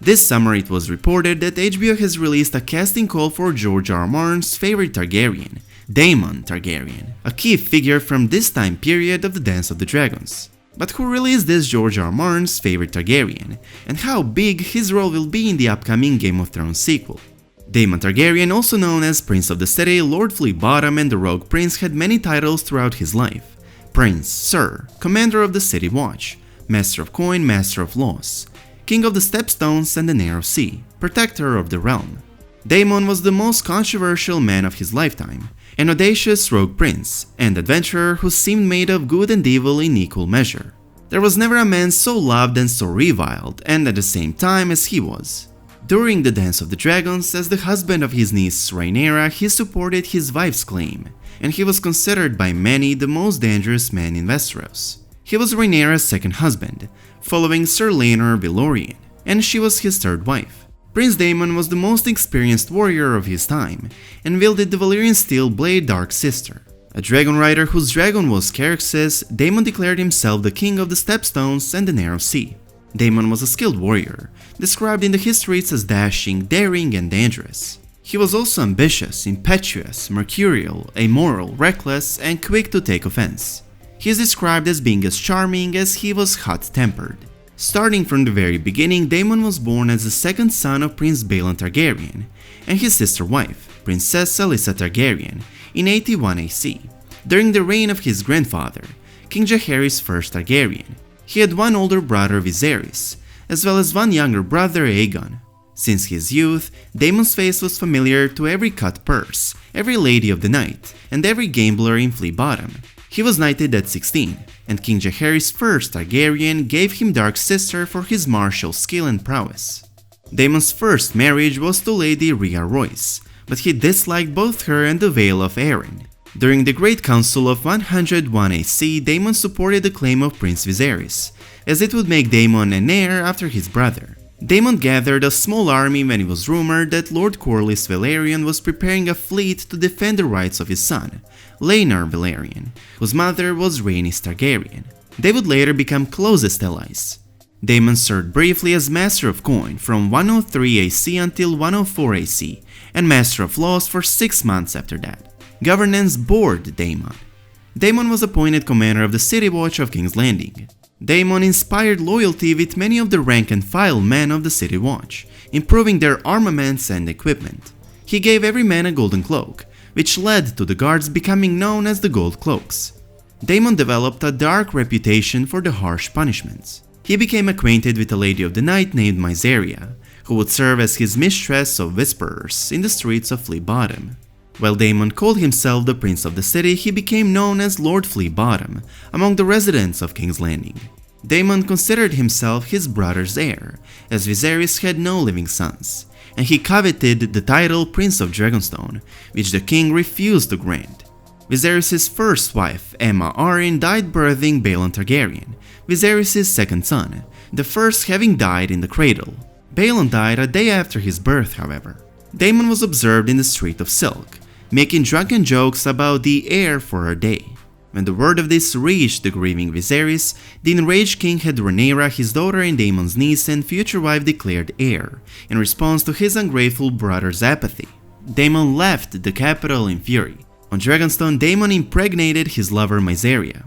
This summer it was reported that HBO has released a casting call for George R. R. Martin's favorite Targaryen, Daemon Targaryen, a key figure from this time period of the Dance of the Dragons. But who really is this George R. R. Martin's favorite Targaryen, and how big his role will be in the upcoming Game of Thrones sequel? Daemon Targaryen, also known as Prince of the City, Lord Flea and the Rogue Prince, had many titles throughout his life. Prince, Sir, Commander of the City Watch, Master of Coin, Master of Laws, King of the Stepstones and the Heir of Sea, Protector of the Realm. Daemon was the most controversial man of his lifetime, an audacious rogue prince and adventurer who seemed made of good and evil in equal measure. There was never a man so loved and so reviled, and at the same time, as he was. During the Dance of the Dragons, as the husband of his niece Rhaenyra, he supported his wife's claim, and he was considered by many the most dangerous man in Westeros. He was Rhaenyra's second husband, following Sir Rhaenyra Valyrian, and she was his third wife. Prince Daemon was the most experienced warrior of his time, and wielded the Valyrian steel blade Dark Sister. A dragon rider whose dragon was Caraxes, Daemon declared himself the king of the Stepstones and the Heir of Sea. Daemon was a skilled warrior, described in the histories as dashing, daring, and dangerous. He was also ambitious, impetuous, mercurial, amoral, reckless, and quick to take offense. He is described as being as charming as he was hot-tempered. Starting from the very beginning, Daemon was born as the second son of Prince Daemon Targaryen and his sister wife, Princess Alyssa Targaryen, in 81 AC, during the reign of his grandfather, King Jaehaerys I Targaryen. He had one older brother, Viserys, as well as one younger brother, Aegon. Since his youth, Daemon's face was familiar to every cut purse, every lady of the night, and every gambler in Flea. He was knighted at 16, and King Jaehaerys I Targaryen gave him Dark Sister for his martial skill and prowess. Daemon's first marriage was to Lady Rhea Royce, but he disliked both her and the Vale of Arryn. During the Great Council of 101 AC, Daemon supported the claim of Prince Viserys, as it would make Daemon an heir after his brother. Daemon gathered a small army when it was rumored that Lord Corlys Velaryon was preparing a fleet to defend the rights of his son, Rhaenyra Velaryon, whose mother was Rhaenys Targaryen. They would later become closest allies. Daemon served briefly as Master of Coin from 103 AC until 104 AC, and Master of Laws for 6 months after that. Governance bored Daemon. Daemon was appointed commander of the City Watch of King's Landing. Daemon inspired loyalty with many of the rank-and-file men of the City Watch, improving their armaments and equipment. He gave every man a golden cloak, which led to the guards becoming known as the Gold Cloaks. Daemon developed a dark reputation for the harsh punishments. He became acquainted with a lady of the night named Mysaria, who would serve as his mistress of whisperers in the streets of Flea. While Daemon called himself the Prince of the City, he became known as Lord Flea among the residents of King's Landing. Daemon considered himself his brother's heir, as Viserys had no living sons, and he coveted the title Prince of Dragonstone, which the king refused to grant. Viserys' first wife, Aemma Arryn, died birthing Balon Targaryen, Viserys' second son, the first having died in the cradle. Balon died a day after his birth, however. Daemon was observed in the Street of Silk, making drunken jokes about the heir for her day. When the word of this reached the grieving Viserys, the enraged king had Rhaenyra, his daughter and Daemon's niece and future wife, declared heir, in response to his ungrateful brother's apathy. Daemon left the capital in fury. On Dragonstone, Daemon impregnated his lover Mysaria.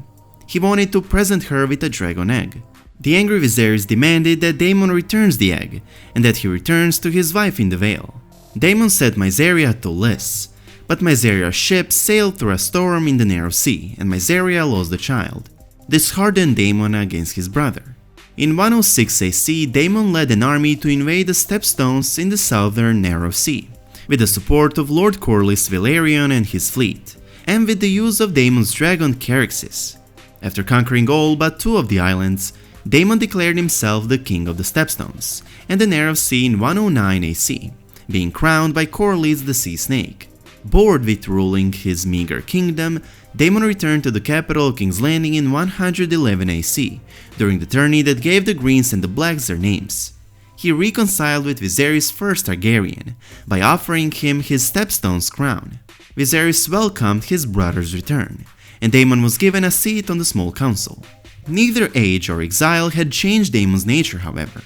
He wanted to present her with a dragon egg. The angry Viserys demanded that Daemon returns the egg, and that he returns to his wife in the Vale. Daemon set Mysaria to Lys, but Mysaria's ship sailed through a storm in the Heir of Sea, and Mysaria lost the child. This hardened Daemon against his brother. In 106 AC, Daemon led an army to invade the Stepstones in the southern Heir of Sea, with the support of Lord Corlys Velaryon and his fleet, and with the use of Daemon's dragon Caraxes. After conquering all but 2 of the islands, Daemon declared himself the king of the Stepstones, and the Heir of Sea in 109 AC, being crowned by Corlys the Sea Snake. Bored with ruling his meager kingdom, Daemon returned to the capital of King's Landing in 111 AC, during the tourney that gave the Greens and the Blacks their names. He reconciled with Viserys I Targaryen by offering him his Stepstones crown. Viserys welcomed his brother's return, and Daemon was given a seat on the small council. Neither age or exile had changed Daemon's nature, however.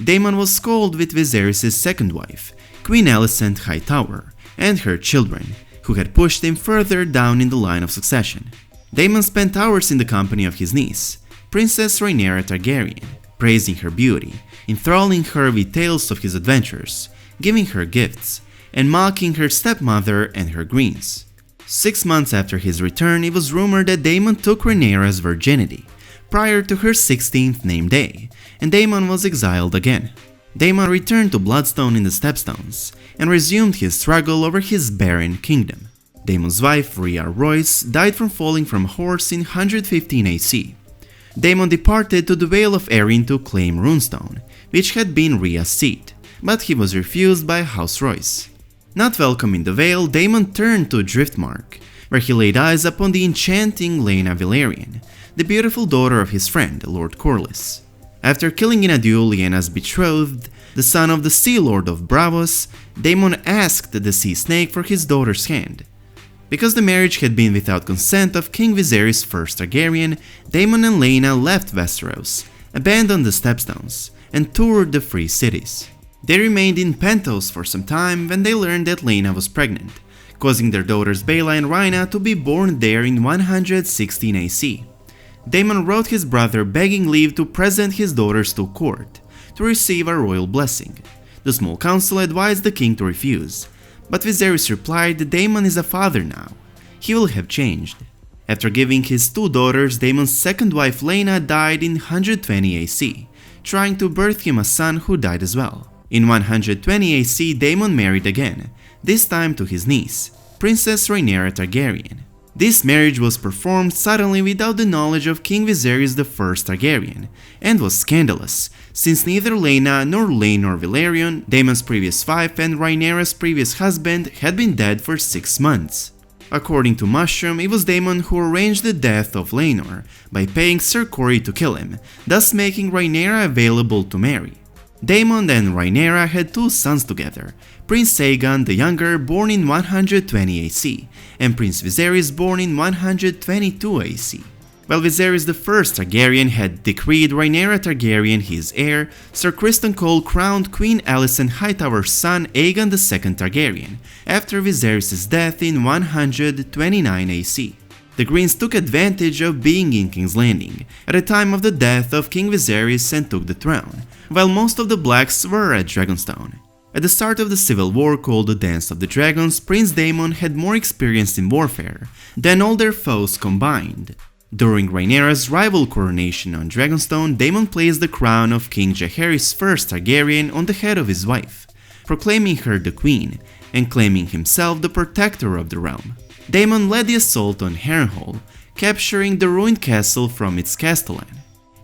Daemon was scolded with Viserys' second wife, Queen Alicent Hightower, and her children, who had pushed him further down in the line of succession. Daemon spent hours in the company of his niece, Princess Rhaenyra Targaryen, praising her beauty, enthralling her with tales of his adventures, giving her gifts, and mocking her stepmother and her greens. 6 months after his return, it was rumored that Daemon took Rhaenyra's virginity, prior to her 16th name day, and Daemon was exiled again. Daemon returned to Bloodstone in the Stepstones, and resumed his struggle over his barren kingdom. Daemon's wife, Rhea Royce, died from falling from a horse in 115 AC. Daemon departed to the Vale of Erin to claim Runestone, which had been Rhea's seat, but he was refused by House Royce. Not welcome in the Vale, Daemon turned to Driftmark, where he laid eyes upon the enchanting Laena Valyrian, the beautiful daughter of his friend, Lord Corlys. After killing in a duel Lyena's betrothed, the son of the Sea Lord of Braavos, Daemon asked the Sea Snake for his daughter's hand. Because the marriage had been without consent of King Viserys I Targaryen, Daemon and Laena left Westeros, abandoned the Stepstones, and toured the free cities. They remained in Pentos for some time when they learned that Laena was pregnant, causing their daughters Baela and Rhaena to be born there in 116 AC. Daemon wrote his brother begging leave to present his daughters to court, to receive a royal blessing. The small council advised the king to refuse, but Viserys replied that Daemon is a father now. He will have changed. After giving his 2 daughters, Daemon's second wife Laena died in 120 AC, trying to birth him a son who died as well. In 120 AC, Daemon married again, this time to his niece, Princess Rhaenyra Targaryen. This marriage was performed suddenly without the knowledge of King Viserys I Targaryen, and was scandalous, since neither Laena nor Laenor Velaryon, Daemon's previous wife and Rhaenyra's previous husband, had been dead for 6 months. According to Mushroom, it was Daemon who arranged the death of Laenor by paying Ser Corey to kill him, thus making Rhaenyra available to marry. Daemon and Rhaenyra had 2 sons together, Prince Aegon the Younger, born in 120 AC, and Prince Viserys, born in 122 AC. While Viserys I Targaryen had decreed Rhaenyra Targaryen his heir, Ser Criston Cole crowned Queen Alicent Hightower's son Aegon II Targaryen, after Viserys' death in 129 AC. The Greens took advantage of being in King's Landing at the time of the death of King Viserys and took the throne, while most of the Blacks were at Dragonstone. At the start of the civil war called the Dance of the Dragons, Prince Daemon had more experience in warfare than all their foes combined. During Rhaenyra's rival coronation on Dragonstone, Daemon placed the crown of King Jaehaerys I Targaryen on the head of his wife, proclaiming her the queen, and claiming himself the protector of the realm. Daemon led the assault on Harrenhal, capturing the ruined castle from its castellan.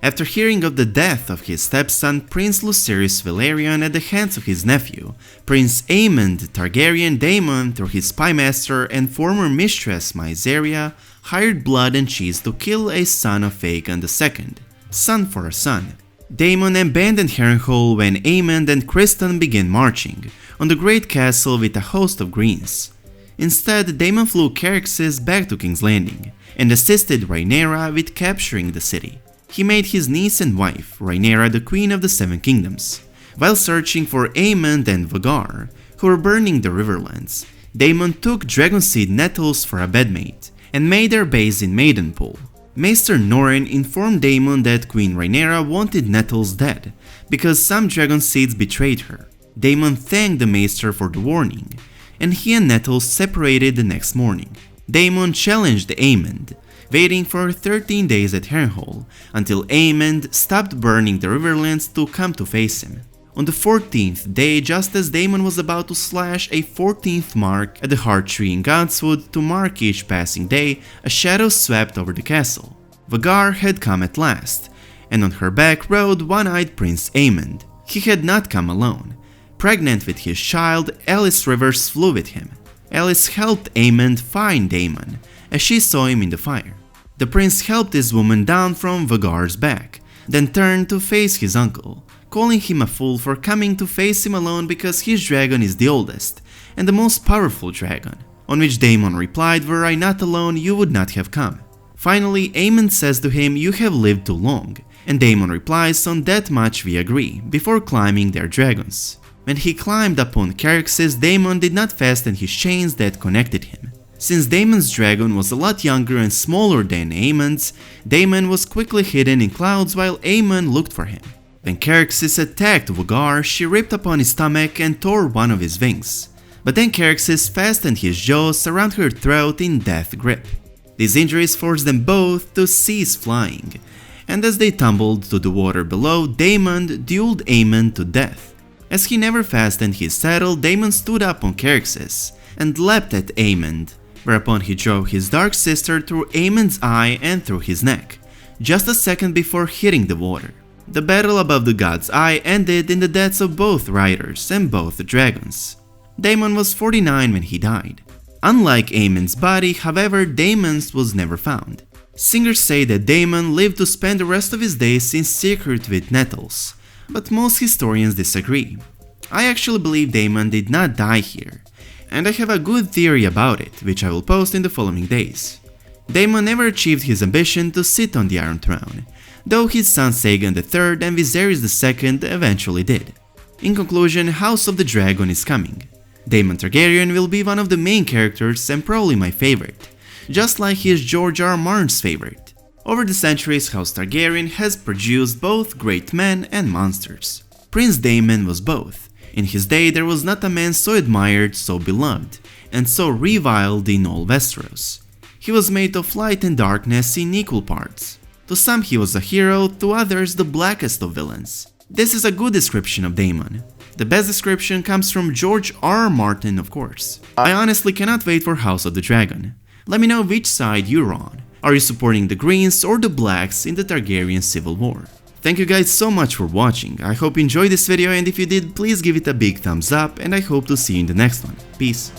After hearing of the death of his stepson Prince Lucerys Velaryon at the hands of his nephew, Prince Aemond Targaryen, Daemon, through his spymaster and former mistress Mysaria, hired blood and cheese to kill a son of Aegon II, son for a son. Daemon abandoned Harrenhal when Aemond and Criston began marching on the great castle with a host of Greens. Instead, Daemon flew Caraxes back to King's Landing and assisted Rhaenyra with capturing the city. He made his niece and wife, Rhaenyra, the Queen of the Seven Kingdoms. While searching for Aemond and Vhagar, who were burning the Riverlands, Daemon took dragonseed nettles for a bedmate and made their base in Maidenpool. Maester Norren informed Daemon that Queen Rhaenyra wanted Nettles dead because some dragon seeds betrayed her. Daemon thanked the Maester for the warning, and he and Nettles separated the next morning. Daemon challenged Aemond, waiting for 13 days at Harrenhal until Aemond stopped burning the Riverlands to come to face him. On the 14th day, just as Daemon was about to slash a 14th mark at the Heart Tree in Godswood to mark each passing day, a shadow swept over the castle. Vhagar had come at last, and on her back rode one-eyed Prince Aemond. He had not come alone. Pregnant with his child, Alice Rivers flew with him. Alice helped Aemond find Daemon, as she saw him in the fire. The prince helped this woman down from Vhagar's back, then turned to face his uncle, calling him a fool for coming to face him alone because his dragon is the oldest and the most powerful dragon, on which Daemon replied, "Were I not alone, you would not have come." Finally, Aemon says to him, "You have lived too long," and Daemon replies, "On that much we agree," before climbing their dragons. When he climbed upon Caraxes, Daemon did not fasten his chains that connected him. Since Daemon's dragon was a lot younger and smaller than Aemon's, Daemon was quickly hidden in clouds while Aemon looked for him. When Caraxes attacked Vhagar, she ripped upon his stomach and tore one of his wings. But then Caraxes fastened his jaws around her throat in death grip. These injuries forced them both to cease flying, and as they tumbled to the water below, Daemon dueled Aemon to death. As he never fastened his saddle, Daemon stood up on Caraxes and leapt at Aemon, whereupon he drove his dark sister through Aemon's eye and through his neck, just a second before hitting the water. The battle above the god's eye ended in the deaths of both riders and both dragons. Daemon was 49 when he died. Unlike Aemon's body, however, Daemon's was never found. Singers say that Daemon lived to spend the rest of his days in secret with Nettles, but most historians disagree. I actually believe Daemon did not die here, and I have a good theory about it, which I will post in the following days. Daemon never achieved his ambition to sit on the Iron Throne, though his sons Aegon III and Viserys II eventually did. In conclusion, House of the Dragon is coming. Daemon Targaryen will be one of the main characters and probably my favorite, just like he is George R. R. Martin's favorite. Over the centuries, House Targaryen has produced both great men and monsters. Prince Daemon was both. In his day, there was not a man so admired, so beloved, and so reviled in all Westeros. He was made of light and darkness in equal parts. To some he was a hero, to others the blackest of villains. This is a good description of Daemon. The best description comes from George R. R. Martin, of course. I honestly cannot wait for House of the Dragon. Let me know which side you're on. Are you supporting the Greens or the Blacks in the Targaryen Civil War? Thank you guys so much for watching. I hope you enjoyed this video, and if you did, please give it a big thumbs up, and I hope to see you in the next one. Peace.